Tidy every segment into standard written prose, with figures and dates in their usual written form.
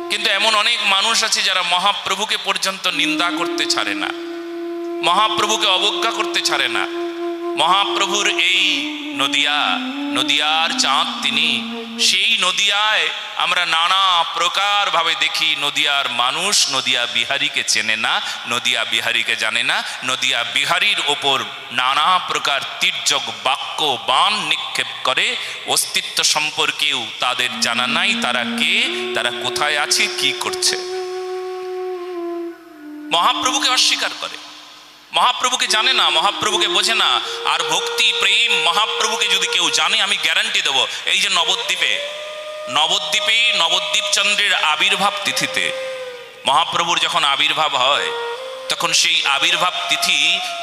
কিন্তু এমন অনেক মানুষ আছে যারা মহাপ্রভুকে পর্যন্ত নিন্দা করতে ছাড়ে না, মহাপ্রভুকে অবজ্ঞা করতে ছাড়ে না। মহাপ্রভুর এই নদিয়া, নদিয়ার চাঁদ তিনি। সেই নদিয়ায় আমরা নানা প্রকার ভাবে দেখি নদিয়ার মানুষ নদিয়া বিহারীকে চেনে না, নদিয়া বিহারীকে জানে না। নদিয়া বিহারীর ওপর নানা প্রকার তীর্যক বাক্য বাণ নিক্ষেপ করে। অস্তিত্ব সম্পর্কেও তাদের জানা নাই, তারা কে, তারা কোথায় আছে, কি করছে। মহাপ্রভুকে অস্বীকার করে, মহাপ্রভুকে জানে না, মহাপ্রভুকে বোঝে না। আর ভক্তি প্রেম মহাপ্রভুকে যদি কেউ জানে, আমি গ্যারান্টি দেব, এই যে নবদ্বীপে নবদ্বীপ চন্দ্রের আবির্ভাব তিথিতে মহাপ্রভুর যখন আবির্ভাব হয়, তখন সেই আবির্ভাব তিথি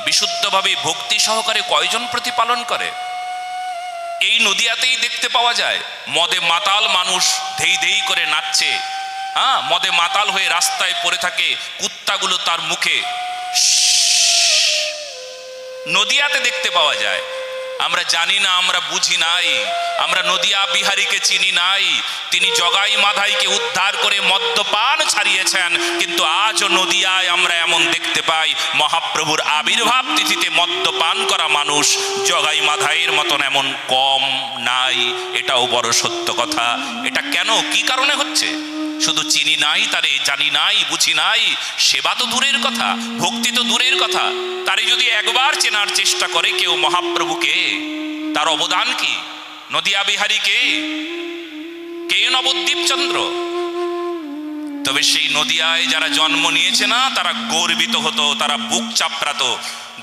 বিশুদ্ধভাবে ভক্তি সহকারে কয়জন প্রতিপালন করে? এই নদিয়াতেই দেখতে পাওয়া যায়। মদে মাতাল মানুষ ধেই ধেই করে নাচছে, মদে মাতাল হয়ে রাস্তায় পড়ে থাকে, কুত্তাগুলো তার মুখে নদিয়াতে দেখতে পাওয়া যায়। আমরা জানি না, আমরা বুঝি নাই, আমরা নদিয়া বিহারীকে চিনি নাই। তিনি জগাই মাধাইকে উদ্ধার করে মদ্যপান ছাড়িয়েছেন, কিন্তু আজও নদিয়ায় আমরা এমন দেখতে পাই মহাপ্রভুর আবির্ভাব তিথিতে মদ্যপান করা মানুষ জগাই মাধাইয়ের মতন এমন কম নাই। এটাও বড় সত্য কথা। এটা কেন, কি কারণে হচ্ছে? শুধু চিনি নাই তারে, জানি নাই, বুঝি নাই, সেবা তো দূরের কথা, ভক্তি তো দূরের কথা। তারে যদি একবার চেনার চেষ্টা করে কেউ মহাপ্রভুকে, তার অবদান কি? নদিয়া বিহারীকে কে? নবদ্বীপ চন্দ্র। তবে সেই নদিয়ায় যারা জন্ম নিয়েছে না, তারা গর্বিত হতো, তারা বুক চাপড়াতো।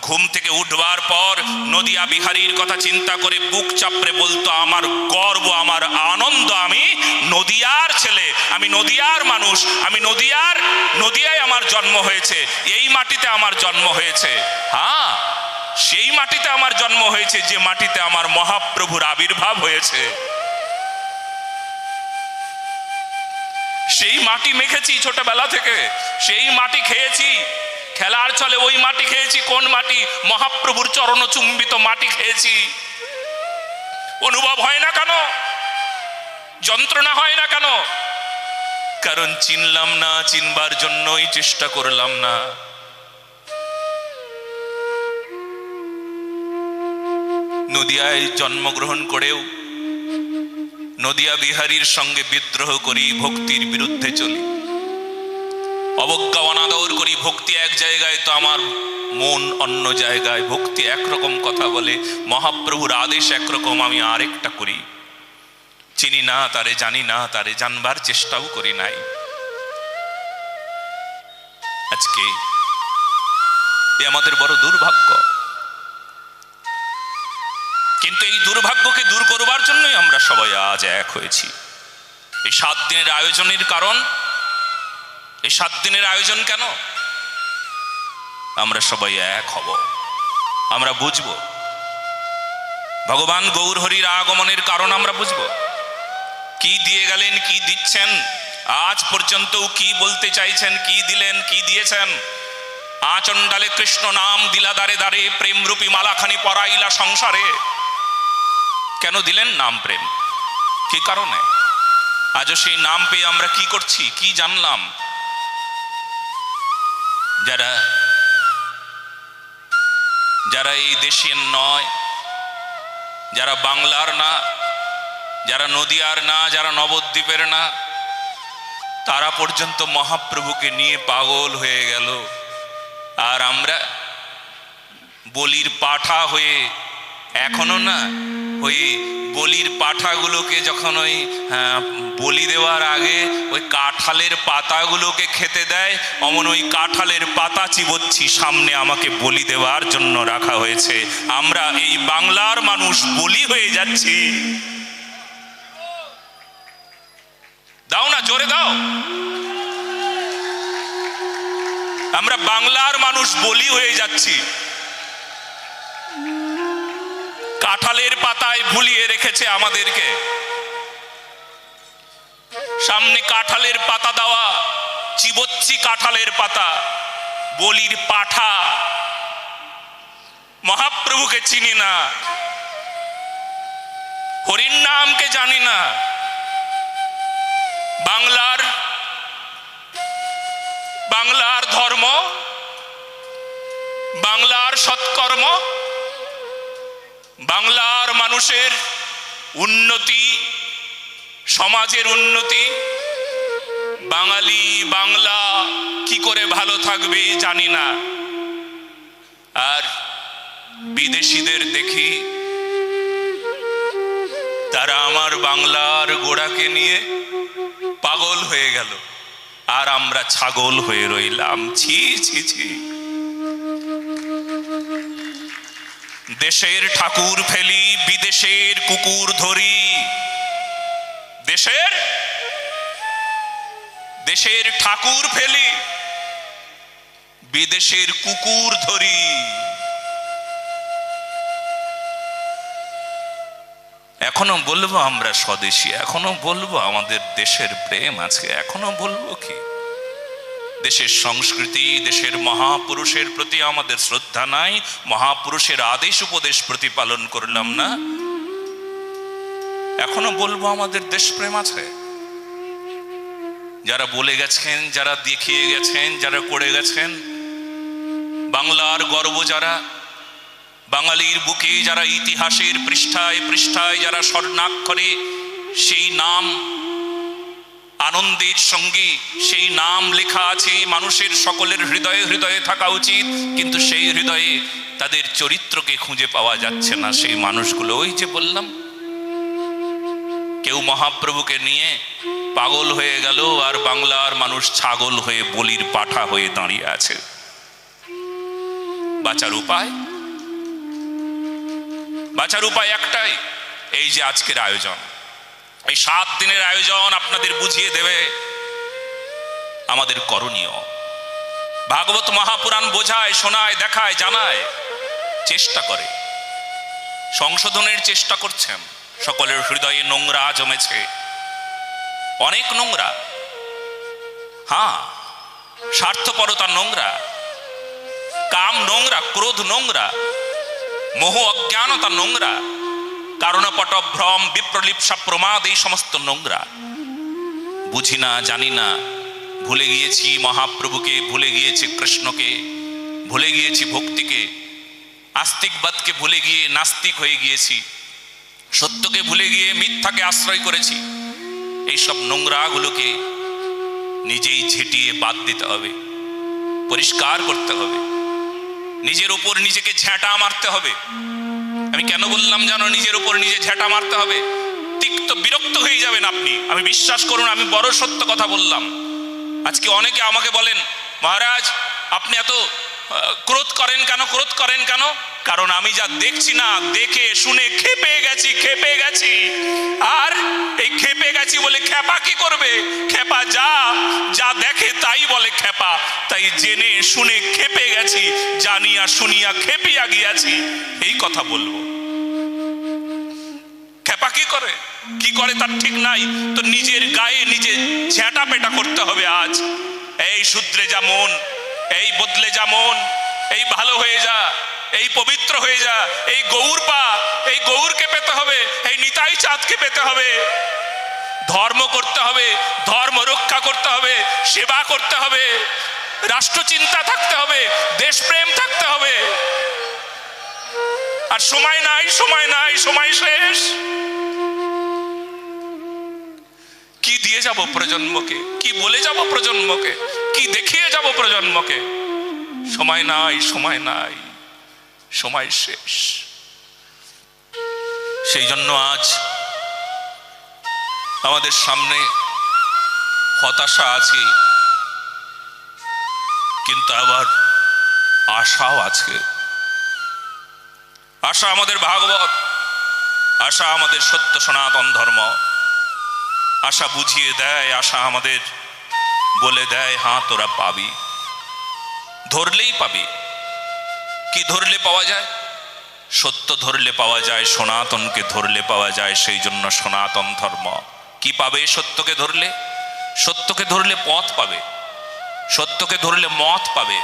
ঘুম থেকে উঠবার পর নদিয়া বিহারীর কথা চিন্তা করে বুক চাপড়ে বলতো, আমার গর্ব, আমার আনন্দ, আমি নদিয়ার ছেলে, আমি নদিয়ার মানুষ, আমি নদিয়ায় আমার জন্ম হয়েছে, এই মাটিতে আমার জন্ম হয়েছে। হ্যাঁ, সেই মাটিতে আমার জন্ম হয়েছে যে মাটিতে আমার মহাপ্রভুর আবির্ভাব হয়েছে। সেই মাটি মেখেছি ছোটবেলা থেকে, সেই মাটি খেয়েছি, খেলার ছলে ওই মাটি খেয়েছি। কোন মাটি? মহাপ্রভুর চরণচুম্বিত মাটি খেয়েছি। অনুভব হয় না কেন? যন্ত্রণা হয় না কেন? কারণ চিনলাম না, চিনবার জন্যই চেষ্টা করলাম না। নদিয়ায় জন্মগ্রহণ করেও নদিয়া বিহারীর সঙ্গে বিদ্রোহ করি, ভক্তির বিরুদ্ধে চলি, অবজ্ঞা অনাদর করি। ভক্তি এক জায়গায় তো আমার মন অন্য জায়গায়। ভক্তি একরকম কথা বলে, মহাপ্রভুর আদেশ একরকম, আমি আরেকটা করি। চিনি না তারে, জানি না তারে, জানবার চেষ্টাও করি নাই। আজকে এ আমাদের বড় দুর্ভাগ্য। কিন্তু এই দুর্ভাগ্যকে দূর করবার জন্যই আমরা সবাই আজ এক হয়েছি। এই 7 দিনের আয়োজনের কারণ, এই 7 দিনের আয়োজন কেন? আমরা সবাই এক হব, আমরা বুঝব ভগবান গৌরহরির আগমনের কারণ, আমরা বুঝব কি দিয়ে গেলেন, কি দিচ্ছেন, আজ পর্যন্ত কি বলতে চাইছেন, কি দিলেন, কি দিয়েছেন। আচণ্ডালে কৃষ্ণ নাম দিলা দারে দারে, প্রেম রূপী মালাখানি পরাইলা সংসারে। কেন দিলেন নাম প্রেম? কি কারণে? আজও সেই নাম পেয়ে আমরা কি করছি, কি জানলাম? যারা এই দেশের নয়, যারা বাংলার না, যারা নদিয়ার না, যারা নবদ্বীপের না, তারা পর্যন্ত মহাপ্রভুকে নিয়ে পাগল হয়ে গেল। আর আমরা বলির পাঠা হয়ে, এখনো না, ওই বলির পাঠাগুলোকে যখন ওই বলি দেওয়ার আগে ওই কাঁঠালের পাতাগুলোকে খেতে দেয়, অমন ওই কাঁঠালের পাতা চিবোচ্ছি, সামনে আমাকে বলি দেওয়ার জন্য রাখা হয়েছে। আমরা এই বাংলার মানুষ বলি হয়ে যাচ্ছি। দাও না, জোরে দাও। আমরা বাংলার মানুষ বলি হয়ে যাচ্ছি। কাঁঠালের পাতায় ভুলিয়ে রেখেছে আমাদেরকে, সামনে কাঁঠালের পাতা দেওয়া, চিবোচ্ছি কাঁঠালের পাতা, বলির পাঠা। মহাপ্রভুকে চিনি না, হরির নামকে জানি না। বাংলার বাংলার সৎকর্ম, বাংলার মানুষের উন্নতি, সমাজের উন্নতি। বাঙালি বাংলা কি করে ভালো থাকবে জানি না। আর বিদেশিদের দেখি তারা আমার বাংলার গোড়াকে নিয়ে পাগল হয়ে গেল, আর আমরা ছাগল হয়ে রইলাম। ছি ছি ছি। দেশের ঠাকুর ফেলি, বিদেশের কুকুর ধরি। দেশের ঠাকুর ফেলি, বিদেশের কুকুর ধরি। এখনো বলবো আমরা স্বদেশী, এখনো বলবো আমাদের দেশের প্রেম আছে, এখনো বলবো কি দেশের সংস্কৃতি, দেশের মহাপুরুষের প্রতি আমাদের শ্রদ্ধা নাই, মহাপুরুষের আদেশ উপদেশ প্রতিপালন করলাম না। এখনো বলবো আমাদের দেশপ্রেম আছে। যারা বলে গেছেন, যারা দেখিয়ে গেছেন, যারা করে গেছেন, বাংলার গর্ব যারা, বাঙালির বুকে যারা ইতিহাসের পৃষ্ঠায় পৃষ্ঠায় যারা স্বর্ণাক্ষরে সেই নাম আনন্দের সঙ্গে সেই নাম লেখা আছে, মানুষের সকলের হৃদয়ে হৃদয়ে থাকা উচিত, কিন্তু সেই হৃদয়ে তাদের চরিত্রকে খুঁজে পাওয়া যাচ্ছে না। সেই মানুষগুলো, ওই যে বললাম, কেউ মহাপ্রভুকে নিয়ে পাগল হয়ে গেল, আর বাংলার মানুষ ছাগল হয়ে বলির পাঠা হয়ে দাঁড়িয়ে আছে। বাঁচার উপায়, বাঁচার উপায় একটাই, এই যে আজকের আয়োজন, এই 7 দিনের আয়োজন আপনাদের বুঝিয়ে দেবে আমাদের করণীয়। ভাগবত মহাপুরাণ বোঝায়, শোনায়, দেখায়, জানায়, চেষ্টা করে, সংশোধনের চেষ্টা করছেন। সকলের হৃদয়ে নোংরা জমেছে, অনেক নোংরা। হ্যাঁ, স্বার্থপরতা নোংরা, কাম নোংরা, ক্রোধ নোংরা, মোহ অজ্ঞানতা নোংরা, কারণপট ভ্রম বিপ্রলিপ্সা প্রমাদ, এই সমস্ত নোংরা। বুঝি না, জানি না, ভুলে গিয়েছি মহাপ্রভুকে, ভুলে গিয়েছি কৃষ্ণকে, ভুলে গিয়েছি ভক্তিকে, আস্তিকবাদকে ভুলে গিয়ে নাস্তিক হয়ে গিয়েছি, সত্যকে ভুলে গিয়ে মিথ্যাকে আশ্রয় করেছি। এইসব নোংরাগুলোকে নিজেই ঝেঁটিয়ে বাদ দিতে হবে, পরিষ্কার করতে হবে, নিজের উপর নিজেকে ঝেঁটা মারতে হবে। আমি কেন বললাম জানো, নিজের উপর নিজে ঝেঁটা মারতে হবে? তিক্ত বিরক্ত হয়ে যাবেন আপনি, আমি বিশ্বাস করুন, আমি বড় সত্য কথা বললাম। আজকে অনেকে আমাকে বলেন, মহারাজ আপনি এত ক্রোধ করেন কেন, ক্রোধ করেন কেন? কারণ আমি যা দেখছি না, দেখে শুনে খেপে গেছি। আর এই খেপে গেছি বলে খেপা কি করবে? খেপা যা দেখে তাই বলে খেপা। তাই জেনে শুনে খেপে গেছি, জানিয়া শুনিয়া খেপিয়া গিয়াছি, এই কথা বলবো। খেপা কি করে তার ঠিক নাই, তো নিজের গায়ে নিজে ঝেঁটা পেটা করতে হবে। আজ এই শুধরে যা মন, এই বদলে যা মন, এই ভালো হয়ে যা, এই পবিত্র হয়ে যা, এই গৌর পা, এই গৌরকে পেতে হবে, এই নিতাই চাঁদকে পেতে হবে। ধর্ম করতে হবে, ধর্ম রক্ষা করতে হবে, সেবা করতে হবে, রাষ্ট্রচিন্তা থাকতে হবে, দেশপ্রেম থাকতে হবে। আর সময় নাই, সময় শেষ। কি দিয়ে যাব প্রজন্মকে, কি বলে যাব প্রজন্মকে, কি দেখিয়ে যাব প্রজন্মকে? সময় নাই, সময় শেষ। সেই জন্য আজ আমাদের সামনে হতাশা আছে, কিন্তু আবার আশাও আছে। আশা আমাদের ভাগবত, আশা আমাদের সত্য সনাতন ধর্ম। আশা বুঝিয়ে দেয়, আশা আমাদের বলে দেয়, হ্যাঁ তোরা পাবি, ধরলেই পাবি। কি ধরলে পাওয়া যায়? সত্য ধরলে পাওয়া যায়, সনাতনকে ধরলে পাওয়া যায়। সেই জন্য সনাতন ধর্ম। কি পাবে সত্যকে ধরলে? সত্যকে ধরলে পথ পাবে, সত্যকে ধরলে মত পাবে,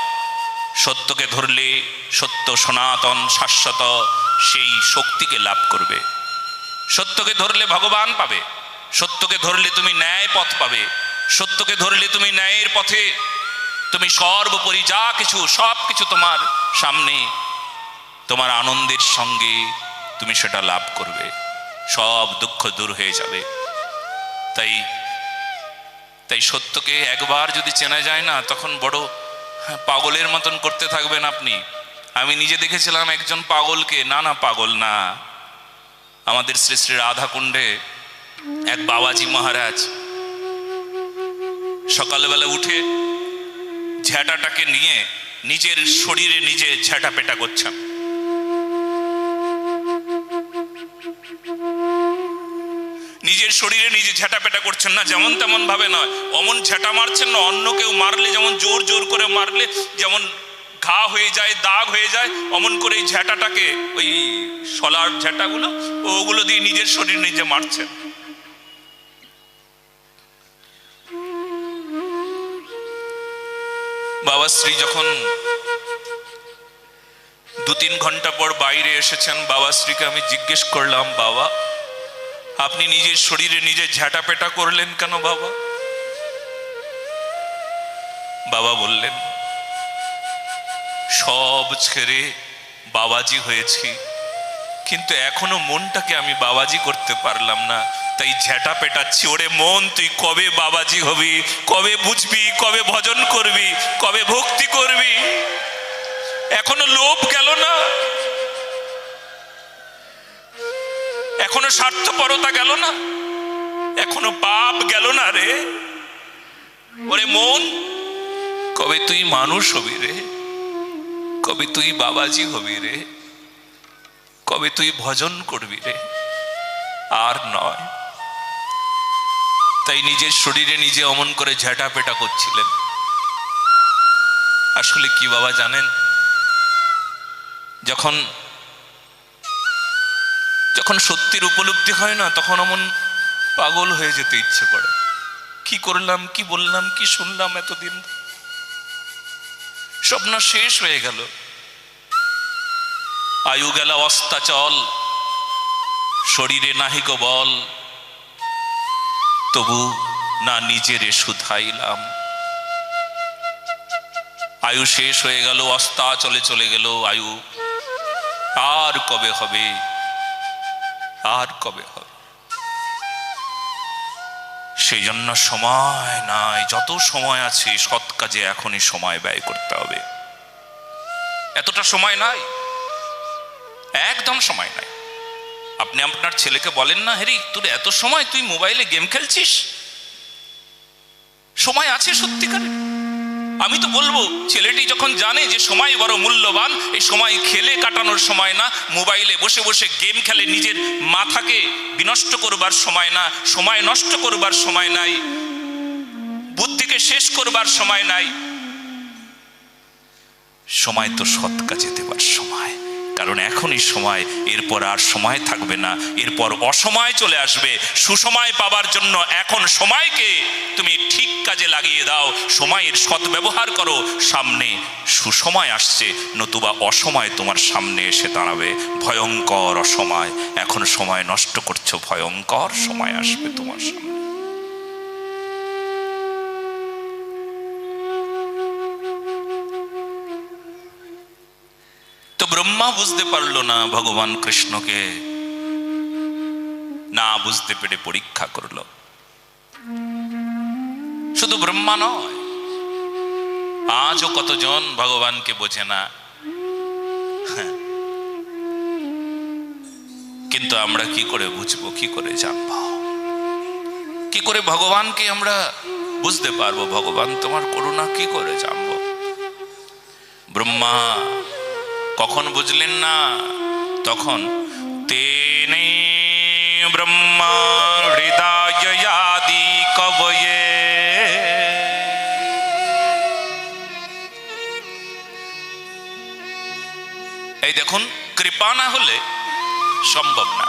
সত্যকে ধরলে সত্য সনাতন শাশ্বত সেই শক্তিকে লাভ করবে। সত্যকে ধরলে ভগবান পাবে, সত্যকে ধরলে তুমি ন্যায় পথ পাবে, সত্যকে ধরলে তুমি ন্যায়ের পথে তুমি সর্বোপরি যা কিছু সব কিছু তোমার সামনে, তোমার আনন্দের সঙ্গে তুমি সেটা লাভ করবে, সব দুঃখ দূর হয়ে যাবে। তাই তাই সত্যকে একবার যদি চেনা যায় না, তখন বড় পাগলের মতন করতে থাকবেন আপনি। আমি নিজে দেখেছিলাম একজন পাগলকে, না পাগল না, আমাদের শ্রী শ্রী রাধাকুণ্ডে এক বাবাজি মহারাজ সকালবেলা উঠে ঝ্যাঁটাটাকে নিয়ে নিজের শরীরে নিজে ঝ্যাঁটা পেটা করছেন। নিজের শরীরে নিজে ঝ্যাঁটা পেটা করছেন না, যেমন তেমন ভাবে নয়, অমন ঝ্যাঁটা মারছেন না, অন্য কেউ মারলে যেমন জোর জোর করে মারলে যেমন ঘা হয়ে যায়, দাগ হয়ে যায়, অমন করে এই ঝ্যাঁটাটাকে, ওই শলার ঝ্যাঁটাগুলো ওগুলো দিয়ে নিজের শরীর নিজে মারছেন। বাবাশ্রী যখন 2-3 ঘন্টা পর বাইরে এসেছেন, বাবাশ্রীকে আমি জিজ্ঞেস করলাম, বাবা আপনি নিজের শরীরে নিজে ঝ্যাঁটা পেটা করলেন কেন বাবা? বাবা বললেন, সব ছেড়ে বাবাজি হয়েছি, কিন্তু এখনো মনটাকে আমি বাবাজি করতে পারলাম না, তাই ঝ্যাঁটা পেটাচ্ছি। ওরে মন, তুই কবে বাবাজি হবি, কবে বুঝবি, কবে ভজন করবি, কবে ভক্তি করবি? এখনো লোভ গেল না, এখনো স্বার্থপরতা গেল না, এখনো পাপ গেল না রে। ওরে মন, কবে তুই মানুষ হবি রে, কবে তুই বাবাজি হবি রে, কবে তুই ভজন করবি রে? আর নয়। তাই নিজের শরীরে নিজে অমন করে ঝ্যাঁটা পেটা করছিলেন। আসলে কি বাবা জানেন, যখন যখন সত্যির উপলব্ধি হয় না, তখন অমন পাগল হয়ে যেতে ইচ্ছে করে। কি করলাম, কি বললাম, কি শুনলাম এতদিন, সব না শেষ হয়ে গেল। আয়ু গেল অস্তাচল, শরীরে নাহিক বল, তবু না নিজেরে শুধাইলাম। আয়ু শেষ হয়ে গেল, অস্তাচলে চলে গেল আয়ু, আর কবে হবে, আর কবে হবে? সেই জন্য সময় নাই, যত সময় আছে সৎ কাজে এখনই সময় ব্যয় করতে হবে। এতটা সময় নাই, একদম সময় নাই। আপনি আপনার ছেলেকে বলেন না, হেরি তোর এত সময়, তুই মোবাইলে গেম খেলছিস? সময় আছে সত্যিকারে? আমি তো বলবো, ছেলেটি যখন জানে যে সময় বড় মূল্যবান, এই সময় খেলে কাটানোর সময় না, মোবাইলে বসে বসে গেম খেলে নিজের মাথাকে বিনষ্ট করবার সময় না, সময় নষ্ট করবার সময় নাই, বুদ্ধিকে শেষ করবার সময় নাই। সময় তো সৎ কাজে দেবার সময়, কারণ এখনই সময়, এরপর আর সময় থাকবে না, এরপর অসময় চলে আসবে। সুসময় পাবার জন্য এখন সময়কে তুমি ঠিক কাজে লাগিয়ে দাও, সময়ের সদ্ব্যবহার করো। সামনে সুসময় আসছে, নতুবা অসময় তোমার সামনে এসে দাঁড়াবে, ভয়ঙ্কর অসময়। এখন সময় নষ্ট করছো, ভয়ঙ্কর সময় আসবে তোমার সামনে। তো ব্রহ্মা বুঝতে পারলো না ভগবান কৃষ্ণকে, না বুঝতে পেরে পরীক্ষা করলো। শুধু ব্রহ্মা নয়, আজও কতজন ভগবানকে বোঝে না। কিন্তু আমরা কি করে বুঝবো, কি করে জানবো, কি করে ভগবানকে আমরা বুঝতে পারবো? ভগবান তোমার করুণা কি করে জানবো? ব্রহ্মা কখন বুঝলেন না? তখন তেনে ব্রহ্মা হৃদয়াদি কবয়ে, এই দেখুন, কৃপা না হলে সম্ভব না।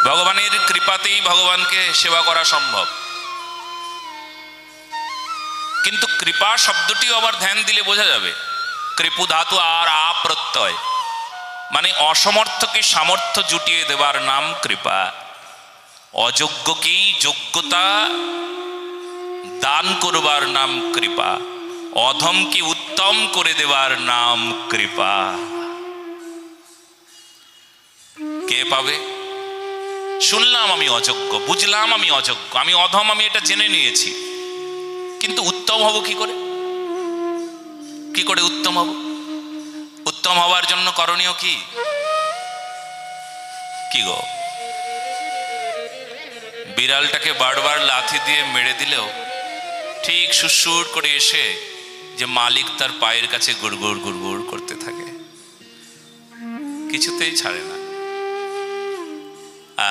ভগবানের কৃপাতেই ভগবানকে সেবা করা সম্ভব। কিন্তু কৃপা শব্দটিও আবার ধ্যান দিলে বোঝা যাবে, কৃপু ধাতু আর আপ্রত্যয়, মানে অসমর্থকে সামর্থ্য জুটিয়ে দেবার নাম কৃপা। অযোগ্যকেই যোগ্যতা দান দান করবার নাম কৃপা, অধমকে উত্তম করে দেবার নাম কৃপা। কে পাবে? শুনলাম আমি অযোগ্য, বুঝলাম আমি অযোগ্য, আমি অধম, আমি এটা জেনে নিয়েছি, কিন্তু উত্তম হব কি করে? কি করে উত্তম হব? উত্তম হওয়ার জন্য করণীয় কি? কি গো, বিড়ালটাকে বারবার লাথি দিয়ে মেরে দিলেও ঠিক সুসুর করে এসে যে মালিক তার পায়ের কাছে গুড়গুড় গুড়গুড় করতে থাকে, কিছুতেই ছাড়ে না।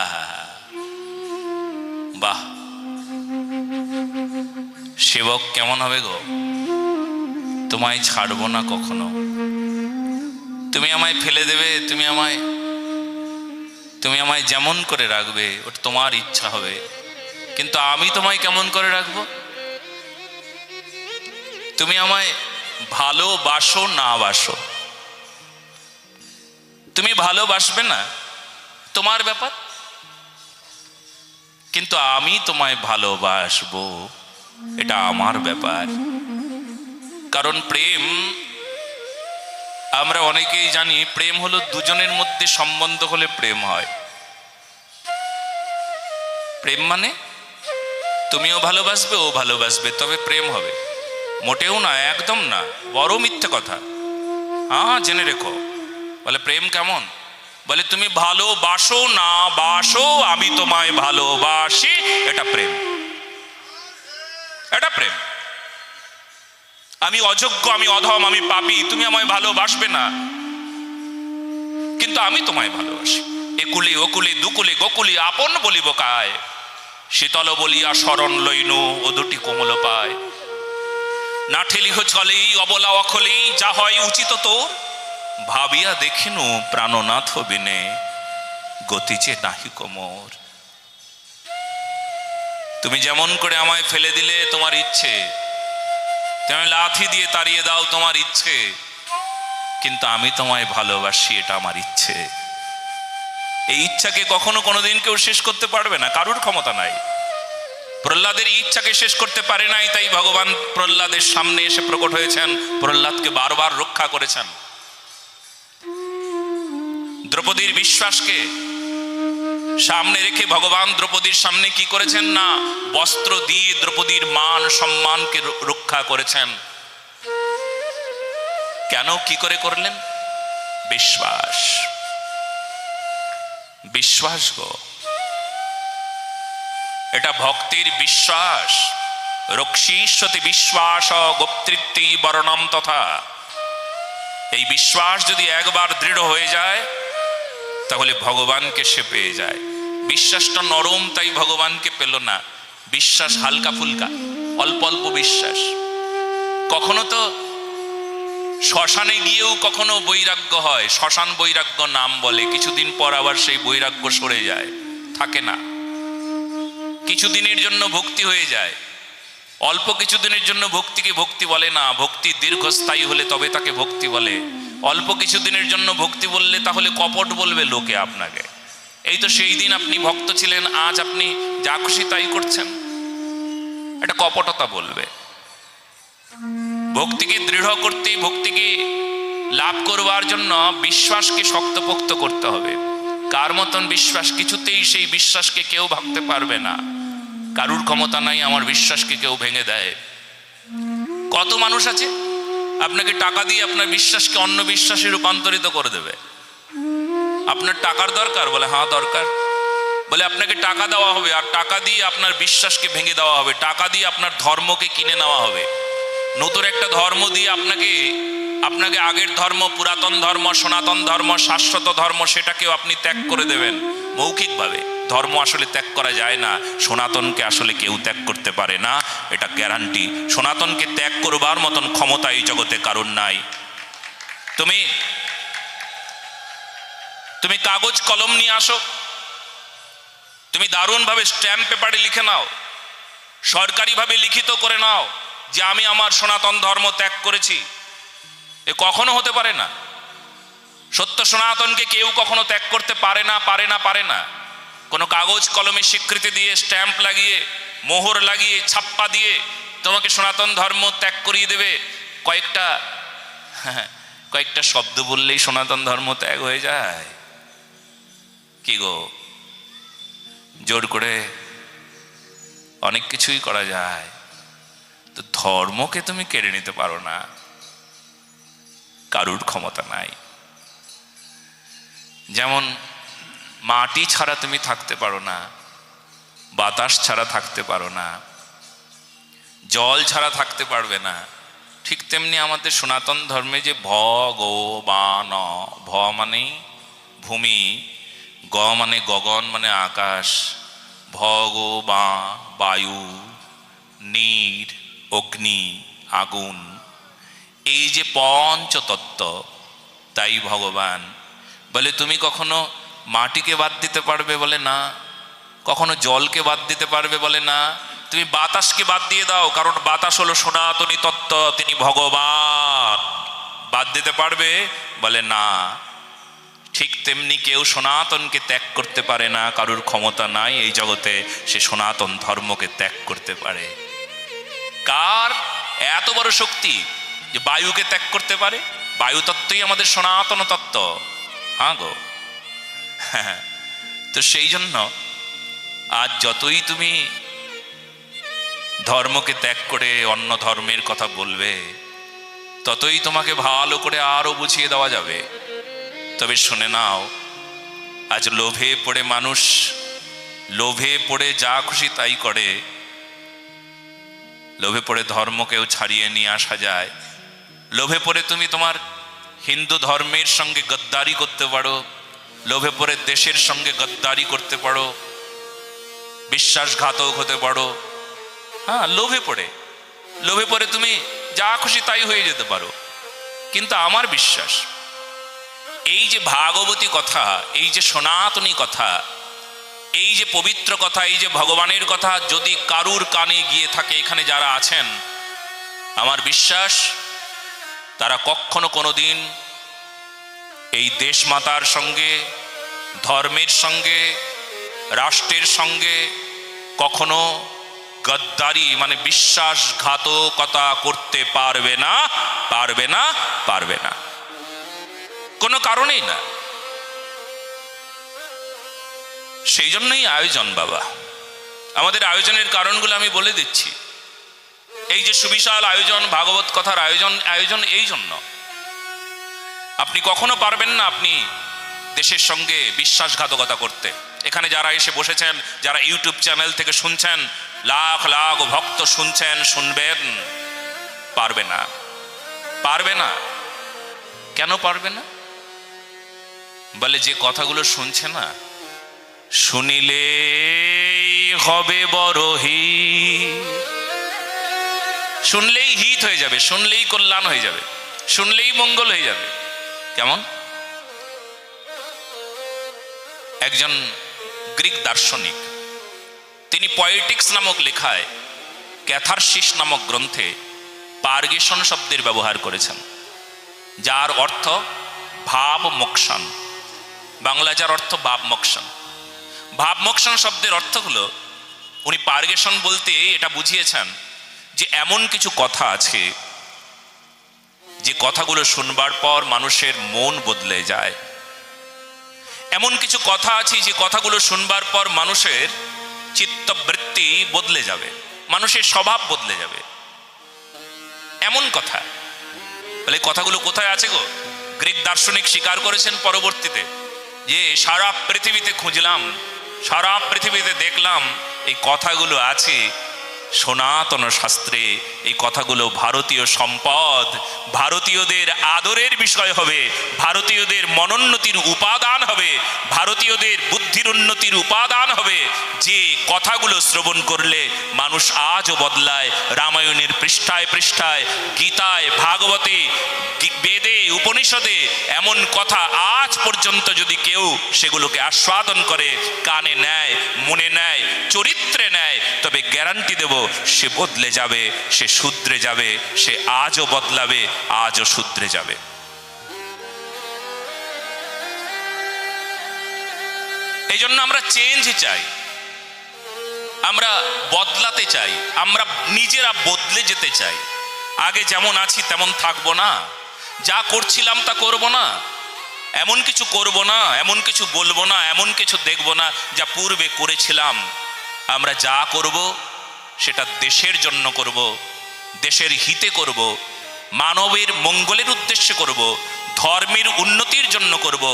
আহা, বাহ, সেবক কেমন হবে গো? তোমায় ছাড়বো না কখনো, তুমি আমায় ফেলে দেবে, তুমি আমায় যেমন করে রাখবে ওটা তোমার ইচ্ছা হবে, কিন্তু আমি তোমায় কেমন করে রাখবো? তুমি আমায় ভালোবাসো না বাসো, তুমি ভালোবাসবে না তোমার ব্যাপার, কিন্তু আমি তোমায় ভালোবাসবো এটা আমার ব্যাপার। কারণ প্রেম, আমরা অনেকেই জানি প্রেম হলো দুজনের মধ্যে সম্বন্ধ হলে প্রেম হয়। প্রেম মানে তুমিও ভালোবাসবে, ও ভালোবাসবে, তবে প্রেম হবে। মোটেও না, একদম না, বড় মিথ্যে কথা। হ্যাঁ, জেনে রেখো। বলে প্রেম কেমন? বলে তুমি ভালোবাসো না বাসো, আমি তোমায় ভালোবাসি, এটা প্রেম, এটা প্রেম। আমি অযোগ্য, আমি অধম, আমি পাপী, তুমি আমায় ভালোবাসবে না, কিন্তু আমি তোমায় ভালোবাসি। একুলে ওকুলে দুকুলে গোকুলে আপন বলিব কায়, শীতল বলিয়া শরণ লইনু ও দুটি কোমল পায়। না ঠেলিহ চলেই অবলা অখলেই, যা হয় উচিত তোর, ভাবিয়া দেখিনু প্রাণনাথ বিনে, গতি যে নাহি কোমর। তুমি যেমন করে আমায় ফেলে দিলে তোমার ইচ্ছে, তুমি লাথি দিয়ে তাড়িয়ে দাও তোমার ইচ্ছে, কিন্তু আমি তোমায় ভালোবাসি এটা আমার ইচ্ছে। এই ইচ্ছাকে কখনো কোনোদিন কেউ শেষ করতে পারবে না, কারুর ক্ষমতা নাই। প্রহ্লাদের ইচ্ছাকে শেষ করতে পারে নাই, তাই ভগবান প্রহ্লাদের সামনে এসে প্রকট হয়েছেন, প্রহ্লাদকে বারবার রক্ষা করেছেন। দ্রৌপদীর বিশ্বাসকে সামনে রেখে ভগবান দ্রৌপদীর সামনে কি করেছেন না, বস্ত্র দিয়ে দ্রৌপদীর মান সম্মানকে রক্ষা করেছেন। কেন, কি করে করলেন? বিশ্বাস, বিশ্বাস গো, এটা ভক্তির বিশ্বাস। রক্ষীষ্যতি বিশ্বাস গোপ্তৃত্বই বর্ণম তথা। এই বিশ্বাস যদি একবার দৃঢ় হয়ে যায় তাহলে ভগবানকে সে পেয়ে যায়। বিশ্বাসটা নরম, তাই ভগবানকে পেল না। বিশ্বাস হালকা ফুলকা, অল্প অল্প বিশ্বাস। কখনো তো শ্মশানে গিয়েও কখনো বৈরাগ্য হয়, শ্মশান বৈরাগ্য নাম বলে, কিছুদিন পর আবার সেই বৈরাগ্য সরে যায়, থাকে না। কিছুদিনের জন্য ভক্তি হয়ে যায়, অল্প কিছুদিনের জন্য ভক্তিকে ভক্তি বলে না। ভক্তি দীর্ঘস্থায়ী হলে তবে তাকে ভক্তি বলে। অল্প কিছুদিনের জন্য ভক্তি বললে তাহলে কপট বলবে লোকে আপনাকে। এই তো সেই দিন আপনি ভক্ত ছিলেন, আজ আপনি যা খুশি তাই করছেন, এটা কপটতা বলবে। ভক্তিকে দৃঢ় করতে, ভক্তিকে লাভ করবার জন্য বিশ্বাসকে শক্তপোক্ত করতে হবে। কার মতন বিশ্বাস? কিছুতেই সেই বিশ্বাসকে কেউ ভাঙতে পারবে না, কারুর ক্ষমতা নাই আমার বিশ্বাসকে কেউ ভেঙে দেয়। কত মানুষ আছে আপনাকে টাকা দিয়ে আপনার বিশ্বাসকে অন্য বিশ্বাসে রূপান্তরিত করে দেবে। আপনার টাকার দরকার? বলে হ্যাঁ দরকার। বলে আপনাকে টাকা দেওয়া হবে, আর টাকা দিয়ে আপনার বিশ্বাসকে ভেঙে দেওয়া হবে, টাকা দিয়ে আপনার ধর্মকে কিনে নেওয়া হবে। নতুন একটা ধর্ম দিয়ে আপনাকে আগের ধর্ম, পুরাতন ধর্ম, সনাতন ধর্ম, শাশ্বত ধর্ম, সেটাকেও আপনি ত্যাগ করে দেবেন মৌখিকভাবে। ধর্ম আসলে ত্যাগ করা যায় না, সনাতনকে আসলে কেউ ত্যাগ করতে পারে না, এটা গ্যারান্টি। সনাতনকে ত্যাগ করবার মতন ক্ষমতা এই জগতে কারণ নাই। তুমি কাগজ কলম নিয়ে আসো, তুমি দারুণভাবে স্ট্যাম্প পেপারে লিখে নাও, সরকারিভাবে লিখিত করে নাও যে আমি আমার সনাতন ধর্ম ত্যাগ করেছি। এ কখনো হতে পারে না। সত্য সনাতনকে কেউ কখনো ত্যাগ করতে পারে না, পারে না, পারে না। কোনো কাগজ কলমে স্বীকৃতি দিয়ে, স্ট্যাম্প লাগিয়ে, মোহর লাগিয়ে, ছাপ্পা দিয়ে তোমাকে সনাতন ধর্ম ত্যাগ করিয়ে দেবে। কয়েকটা শব্দ বললেই সনাতন ধর্ম ত্যাগ হয়ে যায়? কি গো, জোর করে অনেক কিছুই করা যায়, তো ধর্মকে তুমি কেড়ে নিতে পারো না, কারুর ক্ষমতা নাই। যেমন মাটি ছাড়া তুমি থাকতে পারো না, বাতাস ছাড়া থাকতে পারো না, জল ছাড়া থাকতে পারবে না, ঠিক তেমনি আমাদের সনাতন ধর্মে যে ভগবান, ভ মানে ভূমি, গ মানে গগন মানে আকাশ, ভগবান বায়ু, নীর অগ্নি আগুন, এই যে পঞ্চতত্ত্ব, তাই ভগবান। বলে তুমি কখনো মাটিকে বাদ দিতে পারবে? বলে না। কখনো জলকে বাদ দিতে পারবে? বলে না। তুমি বাতাসকে বাদ দিয়ে দাও, কারণ বাতাস হলো সনাতনী তত্ত্ব, তিনি ভগবান, বাদ দিতে পারবে? বলে না। ঠিক তেমনি কেউ সনাতনকে ত্যাগ করতে পারে না, কারুর ক্ষমতা নাই এই জগতে সে সনাতন ধর্মকে ত্যাগ করতে পারে। কার এত বড় শক্তি যে বায়ুকে ত্যাগ করতে পারে? বায়ু তত্ত্বই আমাদের সনাতন তত্ত্ব। হ্যাঁ গো, হ্যাঁ। তো সেই জন্য আজ যতই তুমি ধর্মকে ত্যাগ করে অন্য ধর্মের কথা বলবে, ততই তোমাকে ভালো করে আরো বুঝিয়ে দেওয়া যাবে। তবে শুনে নাও, আজ লোভে পড়ে মানুষ, লোভে পড়ে যা খুশি তাই করে। লোভে পড়ে ধর্মকেও ছাড়িয়ে নিয়ে আসা যায়। লোভে পড়ে তুমি তোমার হিন্দু ধর্মের সঙ্গে গদ্দারি করতে পারো, লোভে পড়ে দেশের সঙ্গে গদ্দারি করতে পারো, বিশ্বাসঘাতক হতে পারো। হ্যাঁ, লোভে পড়ে তুমি যা খুশি তাই হয়ে যেতে পারো। কিন্তু আমার বিশ্বাস, এই যে ভাগবতী কথা, এই যে সনাতনী কথা, এই যে পবিত্র কথা, এই যে ভগবানের কথা যদি কারুর কানে গিয়ে থাকে, এখানে যারা আছেন, আমার বিশ্বাস তারা কখনো কোনোদিন এই দেশমাতার সঙ্গে, ধর্মের সঙ্গে, রাষ্ট্রের সঙ্গে কখনো গদ্দারি মানে বিশ্বাসঘাতকতা করতে পারবে না, পারবে না, পারবে না, কোনো কারণেই না। সেই জন্যই আয়োজন বাবা। আমাদের আয়োজনের কারণগুলো আমি বলে দিচ্ছি। এই যে সুবিশাল আয়োজন, ভাগবত কথার আয়োজন এই জন্য। আপনি কখনো পারবেন না আপনি দেশের সঙ্গে বিশ্বাসঘাতকতা করতে। এখানে যারা এসে বসেছেন, যারা ইউটিউব চ্যানেল থেকে শুনছেন, লাখ লাখ ভক্ত শুনছেন, শুনবেন, পারবে না, পারবে না। কেন পারবে না? বলে যে কথাগুলো শুনছে না, শুনিলে হবে বড় হিত। শুনলেই হিত হয়ে যাবে, শুনলেই কল্যাণ হয়ে যাবে, শুনলেই মঙ্গল হয়ে যাবে। কেমন? একজন গ্রিক দার্শনিক, তিনি পয়েটিক্স নামক লেখায়, ক্যাথারসিস নামক গ্রন্থে পার্গেশন শব্দের ব্যবহার করেছেন, যার অর্থ ভাব মোক্ষণ। বাংলা যার অর্থ ভাব মোক্ষণ। ভাব মোক্ষণ শব্দের অর্থ হলো, উনি পার্গেশন বলতে এটা বুঝিয়েছেন যে এমন কিছু কথা আছে যে কথাগুলো শুনবার পর মানুষের মন বদলে যায়। এমন কিছু কথা আছে যে কথাগুলো শুনবার পর মানুষের চিত্তবৃত্তি বদলে যাবে, মানুষের স্বভাব বদলে যাবে, এমন কথা। বলে কথাগুলো কোথায় আছে গো? গ্রিক দার্শনিক স্বীকার করেছেন পরবর্তীতে যে সারা পৃথিবীতে খুঁজলাম, সারা পৃথিবীতে দেখলাম এই কথাগুলো আছে সনাতন শাস্ত্রে। এই কথাগুলো ভারতীয় সম্পদ, ভারতীয়দের আদরের বিষয় হবে, ভারতীয়দের মনোন্নতির উপাদান হবে, ভারতীয়দের বুদ্ধির উন্নতির উপাদান হবে। যে কথাগুলো শ্রবণ করলে মানুষ আজও বদলায়। রামায়ণের পৃষ্ঠায় পৃষ্ঠায়, গীতায়, ভাগবতে, বেদে, উপনিষদে এমন কথা আজ পর্যন্ত যদি কেউ সেগুলোকে আস্বাদন করে, কানে নেয়, মনে নেয়, চরিত্রে নেয়, তবে গ্যারান্টি দেব সে বদলে যাবে, সে শুধরে যাবে, সে আজও বদলাবে, আজও শুধরে যাবে। এই জন্য আমরা চেঞ্জ চাই। আমরা বদলাতে চাই, আমরা নিজেরা বদলে যেতে চাই। আগে যেমন আছি তেমন থাকবো না, যা করছিলাম তা করব না, এমন কিছু করব না, এমন কিছু বলবো না, এমন কিছু দেখব না যা পূর্বে করেছিলাম। আমরা যা করব সেটা দেশের জন্য করব, দেশের হিতে করব, মানবের মঙ্গলের উদ্দেশ্যে করব, ধর্মের উন্নতির জন্য করব,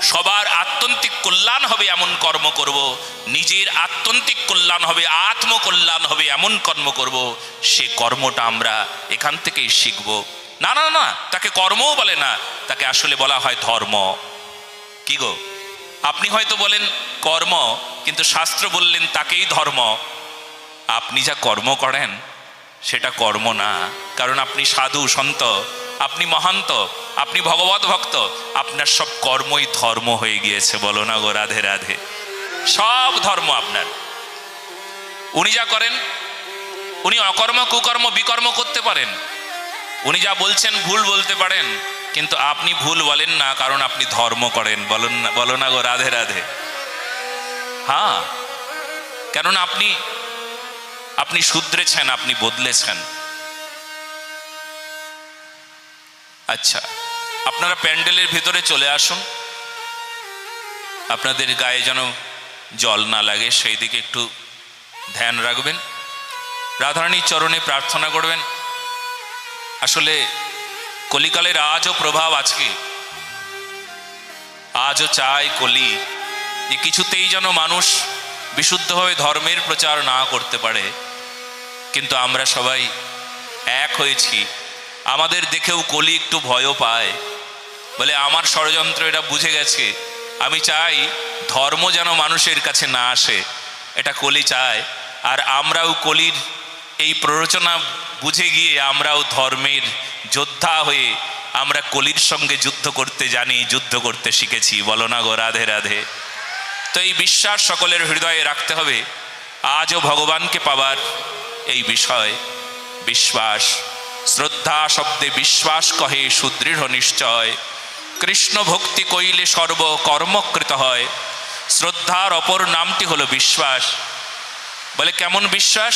সবার আত্যন্তিক কল্যাণ হবে এমন কর্ম করব, নিজের আত্যন্তিক কল্যাণ হবে, আত্মকল্যাণ হবে এমন কর্ম করব। সে কর্মটা আমরা এখান থেকেই শিখব। না না না, তাকে কর্মও বলে না, তাকে আসলে বলা হয় ধর্ম। কি গো, আপনি হয়তো বলেন কর্ম, কিন্তু শাস্ত্র বললেন তাকেই ধর্ম। আপনি যা কর্ম করেন সেটা কর্ম না, কারণ আপনি সাধু সন্ত, আপনি মহান্ত, আপনি ভগবত ভক্ত, আপনার সব কর্মই ধর্ম হয়ে গিয়েছে। বলো না গো রাধে রাধে, সব ধর্ম আপনার। উনি যা করেন, উনি অকর্ম কুকর্ম বিকর্ম করতে পারেন, উনি যা বলছেন ভুল বলতে পারেন, কিন্তু আপনি ভুল বলেন না, কারণ আপনি ধর্ম করেন। বলো না গো রাধে রাধে। হ্যাঁ, কেননা আপনি শুধরেছেন, আপনি বদলেছেন। আচ্ছা, আপনারা প্যান্ডেলের ভিতরে চলে আসুন, আপনাদের গায়ে যেন জল না লাগে সেই দিকে একটু ধ্যান রাখবেন, রাধারানীর চরণে প্রার্থনা করবেন। আসলে কলিকালের আজও প্রভাব আছে, আজও চায় কলি যে কিছুতেই যেন মানুষ বিশুদ্ধভাবে ধর্মের প্রচার না করতে পারে। কিন্তু আমরা সবাই এক হয়েছি, আমাদের দেখেও কলি একটু ভয়ও পায়, বলে আমার ষড়যন্ত্র এটা বুঝে গেছে। আমি চাই ধর্ম যেন মানুষের কাছে না আসে, এটা কলি চায়। আর আমরাও কলির এই প্ররোচনা বুঝে গিয়ে আমরাও ধর্মের যোদ্ধা হয়ে আমরা কলির সঙ্গে যুদ্ধ করতে জানি, যুদ্ধ করতে শিখেছি। বলো না গো রাধে রাধে। তো এই বিশ্বাস সকলের হৃদয়ে রাখতে হবে। আজও ভগবানকে পাবার এই বিষয় বিশ্বাস, শ্রদ্ধা শব্দে বিশ্বাস কহে সুদৃঢ় নিশ্চয়, কৃষ্ণ ভক্তি কইলে সর্ব কর্মকৃত হয়। শ্রদ্ধার অপর নামটি হলো বিশ্বাস। বলে কেমন বিশ্বাস?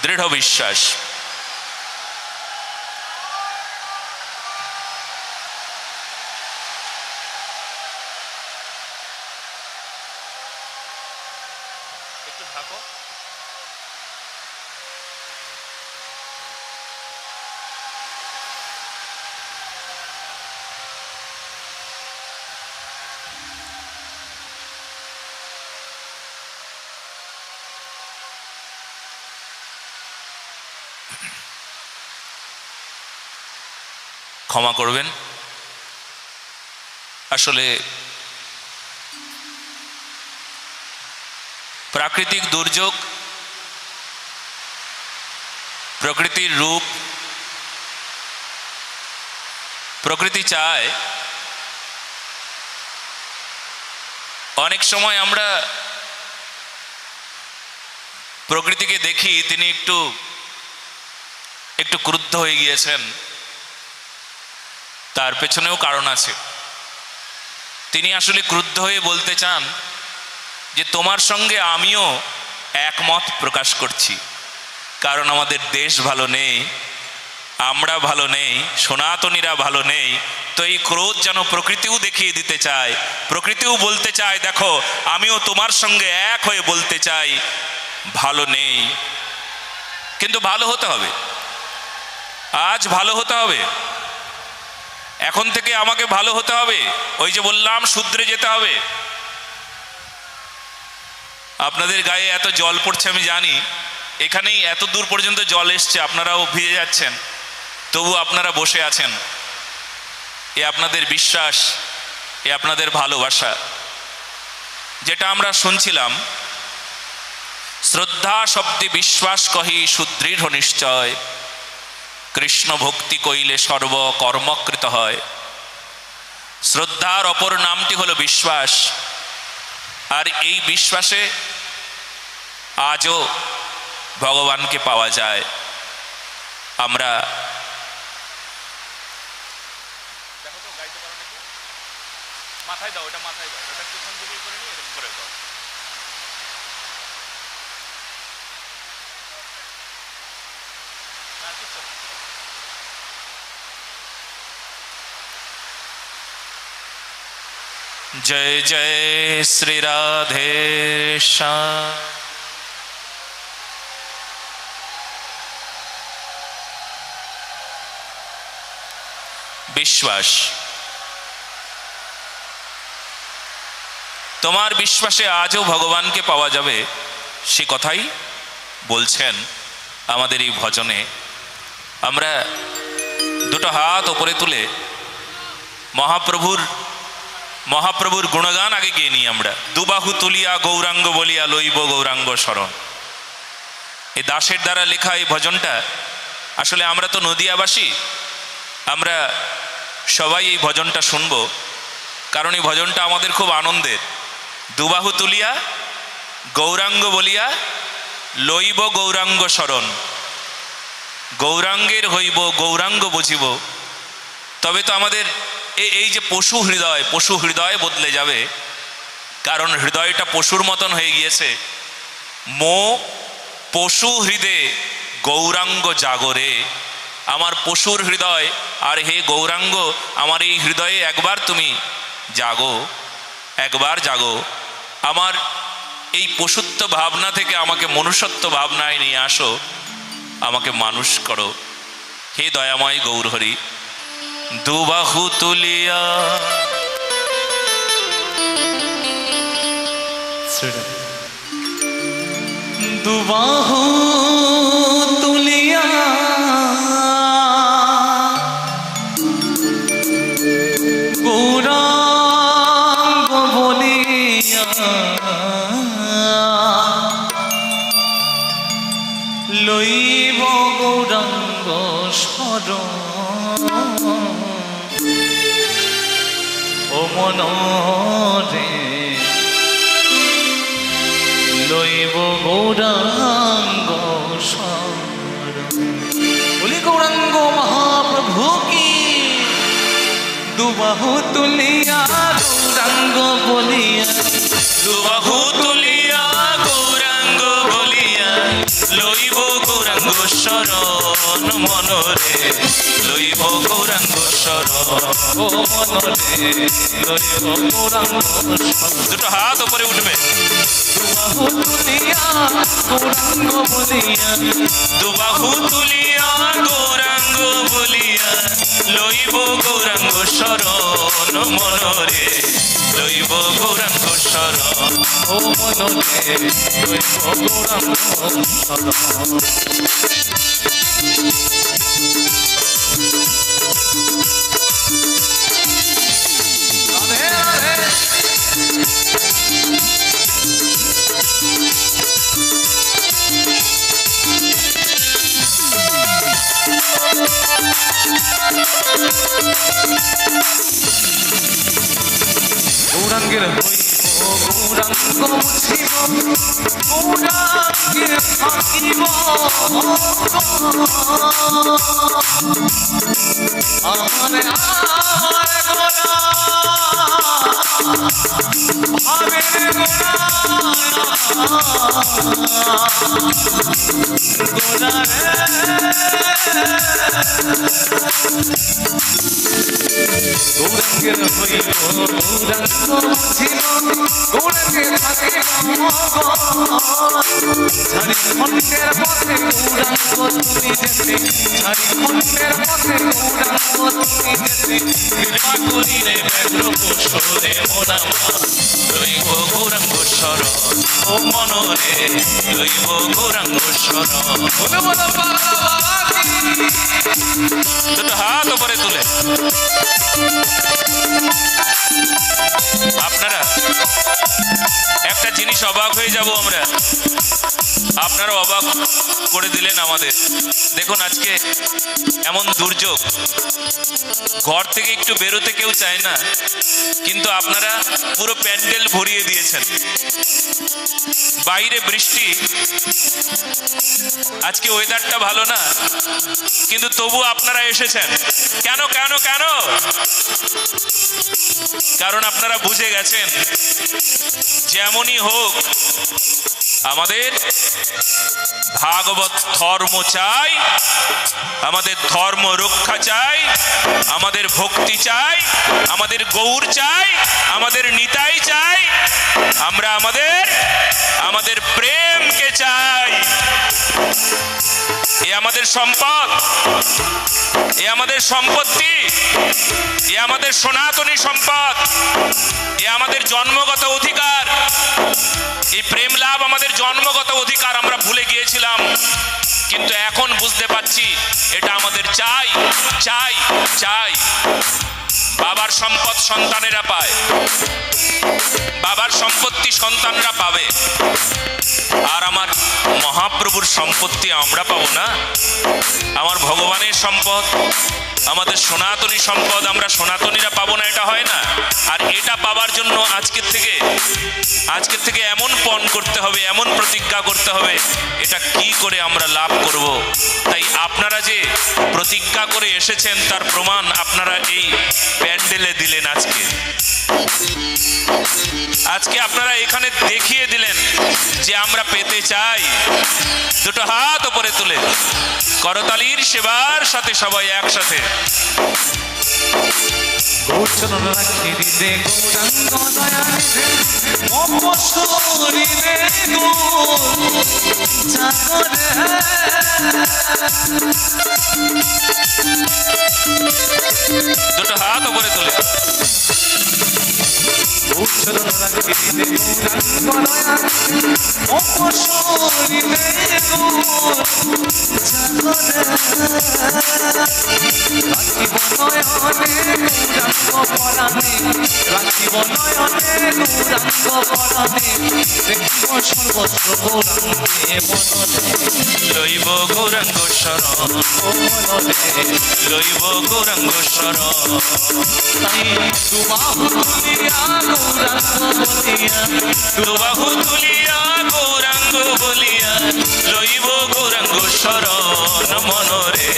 দৃঢ় বিশ্বাস। একটু ঢাকো। ক্ষমা করবেন, আসলে প্রাকৃতিক দুর্যোগ, প্রকৃতির রূপ, প্রকৃতি চায় অনেক সময় আমরা প্রকৃতিকে দেখি তিনি একটু ক্রুদ্ধ হয়ে গিয়েছেন। তার পেছনেও কারণ আছে। তিনি আসলে ক্রুদ্ধ হয়ে বলতে চান যে তোমার সঙ্গে আমিও একমত প্রকাশ করছি, কারণ আমাদের দেশ ভালো নেই, আমরা ভালো নেই, সনাতনীরা ভালো নেই। তো এই ক্রোধ যেন প্রকৃতিও দেখিয়ে দিতে চায়, প্রকৃতিও বলতে চায় দেখো আমিও তোমার সঙ্গে এক হয়ে বলতে চাই ভালো নেই। কিন্তু ভালো হতে হবে, আজ ভালো হতে হবে, এখন থেকে আমাকে ভালো হতে হবে। ওই যে বললাম শুধরে যেতে হবে। আপনাদের গায়ে এত জল পড়ছে আমি জানি, এখানেই এত দূর পর্যন্ত জল এসছে, আপনারাও ভিজে যাচ্ছেন, তবু আপনারা বসে আছেন। এ আপনাদের বিশ্বাস, এ আপনাদের ভালোবাসা। যেটা আমরা শুনছিলাম, শ্রদ্ধা শব্দে বিশ্বাস কহি সুদৃঢ় নিশ্চয়, কৃষ্ণ ভক্তি কইলে সর্ব কর্মকৃত হয়। শ্রদ্ধার অপর নামটি হলো বিশ্বাস। আর এই বিশ্বাসে আজও ভগবানকে পাওয়া যায়। আমরা মাথায় দাও, এটা মাথায় দাও, এটা পিছন দিকে করে নিয়ে এরকম করে দাও। जय जय श्री राधे श्याम। বিশ্বাস, তোমার বিশ্বাসে আজও ভগবানকে পাওয়া যাবে, সে কথাই বলছেন আমাদের এই ভজনে। আমরা দুটো হাত ওপরে তুলে মহাপ্রভুর গুণগান আগে গিয়ে নিই আমরা। দুবাহু তুলিয়া গৌরাঙ্গ বলিয়া লইব গৌরাঙ্গ শরণ। এই দাসের দ্বারা লেখা এই ভজনটা, আসলে আমরা তো নদিয়াবাসী, আমরা সবাই এই ভজনটা শুনব, কারণ এই ভজনটা আমাদের খুব আনন্দের। দুবাহু তুলিয়া গৌরাঙ্গ বলিয়া লইব গৌরাঙ্গ শরণ। গৌরাঙ্গের হইব, গৌরাঙ্গ বুঝিব, তবে তো আমাদের এই যে পশু হৃদয় বদলে যাবে, কারণ হৃদয়টা পশুর মতন হয়ে গিয়েছে। মো পশু হৃদে গৌরাঙ্গ জাগরে। আমার পশুর হৃদয়, আর হে গৌরাঙ্গ আমার এই হৃদয়ে একবার তুমি জাগো, একবার জাগো। আমার এই পশুত্ব ভাবনা থেকে আমাকে মনুষ্যত্ব ভাবনায় নিয়ে আসো, আমাকে মানুষ করো, হে দয়াময় গৌরহরি। দুবাহু তুলিয়া দুবাহু তুলিয়া গৌরাঙ্গ বলিয়া লইব গৌরাঙ্গ শরণ। ও মনরে লইব গৌরাঙ্গ শরণ। বলি গৌরাঙ্গ মহাপ্রভু কি। দুবাহু তুলিয়া গৌরাঙ্গ বলিয়া, দুবাহু তুলিয়া গৌরাঙ্গ বলিয়া লইব গৌরাঙ্গ শরণ। মনরে লইব গৌরাঙ্গ শরণ। ও মনরে লইব গৌরাঙ্গ শরণ। দুটো হাত উপরে উঠবে। দুবাহু তুলিয়া গৌরাঙ্গ বলিয়া, দুবাহু তুলিয়া গৌরাঙ্গ বলিয়া লইব গৌরাঙ্গ শরণ। মনরে লইব গৌরাঙ্গ শরণ। ও মনরে লইব গৌরাঙ্গ শরণ। রাধে রাধে। গৌরাঙ্গের হইব গৌরাঙ্গ বুঝিব, গৌরাঙ্গে থাকিব। আমারে আমার গোরা ভাবের গোরা গোরা রে। গৌরাঙ্গের হইব গৌরাঙ্গ বুঝিব, গৌরাঙ্গে থাকিব ঝাড়খণ্ডের পথে গৌরাঙ্গ তুমি যেতে, ঝাড়খণ্ডের পথে গৌরাঙ্গ তুমি যেতে। কৃপা করিলে ব্যাঘ্র পশুরে মোনামা লইব গৌরাঙ্গ শরণ। ও মনরে লইব গৌরাঙ্গ শরণ। বলো বলো বাবা দুটো হাত উপরে তুলে আপনারা একটা জিনিস অবাক হয়ে যাব আমরা, আপনারা অবাক করে দিলেন আমাদের। দেখুন আজকে এমন দুর্যোগ, ঘর থেকে একটু বেরোতে কেউ চায় না, কিন্তু আপনারা পুরো প্যান্ডেল ভরিয়ে দিয়েছেন। বাইরে বৃষ্টি, আজকে ওয়েদারটা ভালো না, কিন্তু তবু আপনারা এসেছেন। কেন কেন কেন? কারণ আপনারা বুঝে গেছেন যেমনই হোক আমাদের ভাগবত ধর্ম চাই, আমাদের ধর্ম রক্ষা চাই, আমাদের ভক্তি চাই, আমাদের গৌর চাই, আমাদের নিতাই চাই, আমরা আমাদের প্রেমকে চাই। এ আমাদের সম্পদ, এ আমাদের সম্পত্তি, এ আমাদের সনাতনী সম্পদ, এ আমাদের জন্মগত অধিকার। এই প্রেম লাভ আমাদের জন্মগত অধিকার, আমরা ভুলে গিয়েছিলাম, কিন্তু এখন বুঝতে পারছি এটা আমাদের চাই চাই চাই। বাবার সম্পদ সন্তানেরা পায়, বাবার সম্পত্তি সন্তানরা পাবে, আর আমার মহাপ্রভুর সম্পত্তি আমরা পাবো না? আমার ভগবানের সম্পদ, আমাদের সনাতনী সম্পদ আমরা সনাতনীরা পাবো না? এটা হয় না। আর এটা পাবার জন্য আজকের থেকে এমন পণ করতে হবে, এমন প্রতিজ্ঞা করতে হবে, এটা কি করে আমরা লাভ করব। তাই আপনারা যে প্রতিজ্ঞা করে এসেছেন তার প্রমাণ আপনারা এই প্যান্ডেলে দিলেন। আজকে আপনারা এখানে দেখিয়ে দিলেন যে আমরা পেতে চাই। দুটো হাত উপরে তুলে করতালির সেবার সাথে সবাই একসাথে গৌরচরণ রাখি দিতে গৌরাঙ্গ দয়ানিধে অপসরিতে জাগরে দুটো হাত উপরে তুলে গৌরচরণ রাখি দিতে গৌরাঙ্গ দয়ানিধে অপসরিতে জাগরে রাখিব নয়নে গৌরাঙ্গ পরাণে, রাখিব নয়নে গৌরাঙ্গ পরাণে, দেখিব সর্বত্র গৌরাঙ্গে মননে। লইব গৌরাঙ্গ শরণ, লইব গৌরাঙ্গ শরণ। তাই দুবাহু তুলিয়া গৌরাঙ্গ বলিয়া, দুবাহু তুলিয়া গৌরাঙ্গ বলিয়া, লইব গৌরাঙ্গ শরণ মনরে,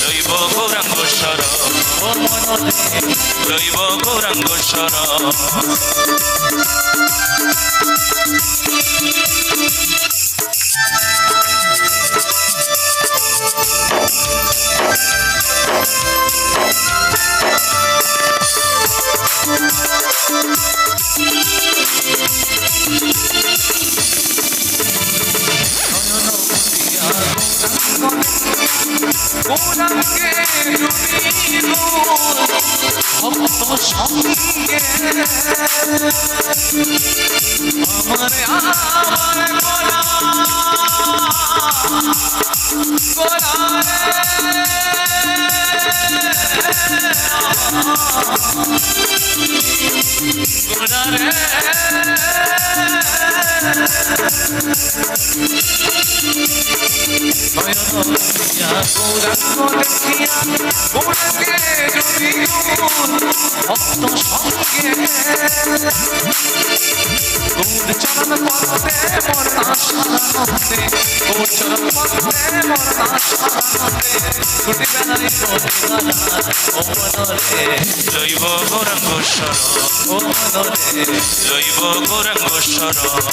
লইব গৌরাঙ্গ শরণ, ও মননে লইব গৌরাঙ্গ শরণ। গৌরাঙ্গে ডুবিব ভক্ত সঙ্গে, আমারে আমার গোরারে গৌরাঙ্গ দেখিয়া গৌরাঙ্গে ডুবিব ভক্ত সঙ্গে, গৌরচরণ পথে মোর আশানন্দে, গৌরচরণ পথে মোর আশানন্দে, ছুটিবে নাই প্রতিদান ও মনরে, লইব গৌরাঙ্গ শরণ, ও মনরে লইব গৌরাঙ্গ শরণ।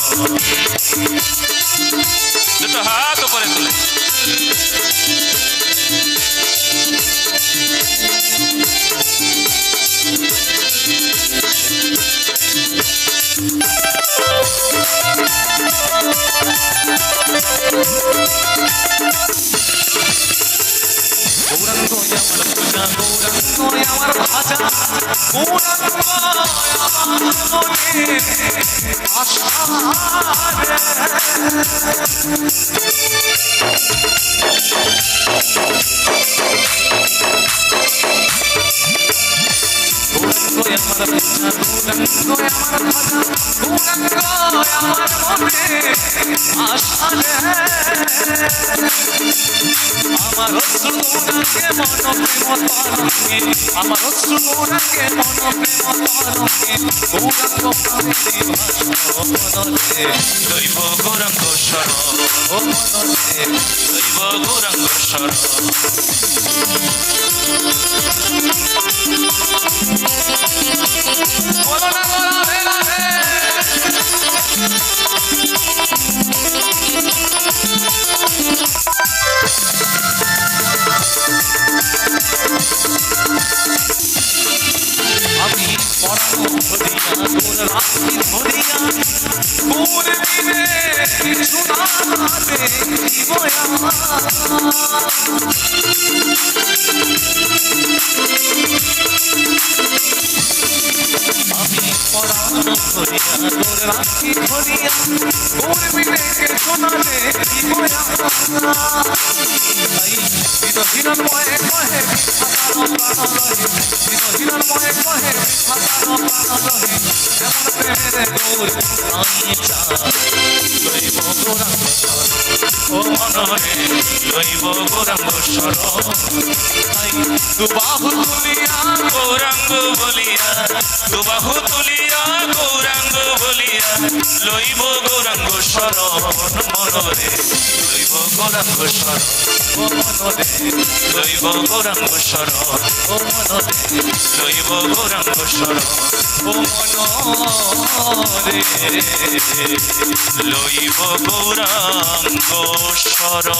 দুটো হাত উপরে তুলে গৌরাঙ্গ আমার পূজা, গৌরাঙ্গ আমার ভাজা, গৌরাঙ্গ আমার মনে আশারে। গৌরাঙ্গ আমার পূজা, গৌরাঙ্গ আমার ভাজা, গৌরাঙ্গ আমার মনে আশারে। আমার অশ্রু গৌরাঙ্গে মন প্রেম তরঙ্গে, আমার অশ্রু গৌরাঙ্গে মন প্রেম তরঙ্গে, গৌরাঙ্গ প্রাণে ভাসো মনরে, লইব গৌরাঙ্গ শরণ, ও মনরে লইব গৌরাঙ্গ শরণ। বলো না গোরা ভেলা রে। আমি পরাণ ধরিয়া তোর রাখি ধরিয়া তোর বিবেকে শোনালে কি বয়া তাই হিরণ ময়ে কহে প্রাণ রহে হিরণ ময়ে কহে প্রাণ রহে এমন প্রেমের গৌর নাই চা দৈব গৌরাঙ্গ ও মনরে দৈব গৌরাঙ্গ স্বর তাই দুবাহু তুলিয়া গৌরাঙ্গ বলিয়া দুবাহু তুলিয়া গৌরাঙ্গ বলিয়া লইব গৌরাঙ্গ শরণ মনরে লইব গৌরাঙ্গ শরণ ও মনরে লইব গৌরাঙ্গ শরণ ও মনরে লইব গৌরাঙ্গ শরণ ও মনরে লইব গৌরাঙ্গ শরণ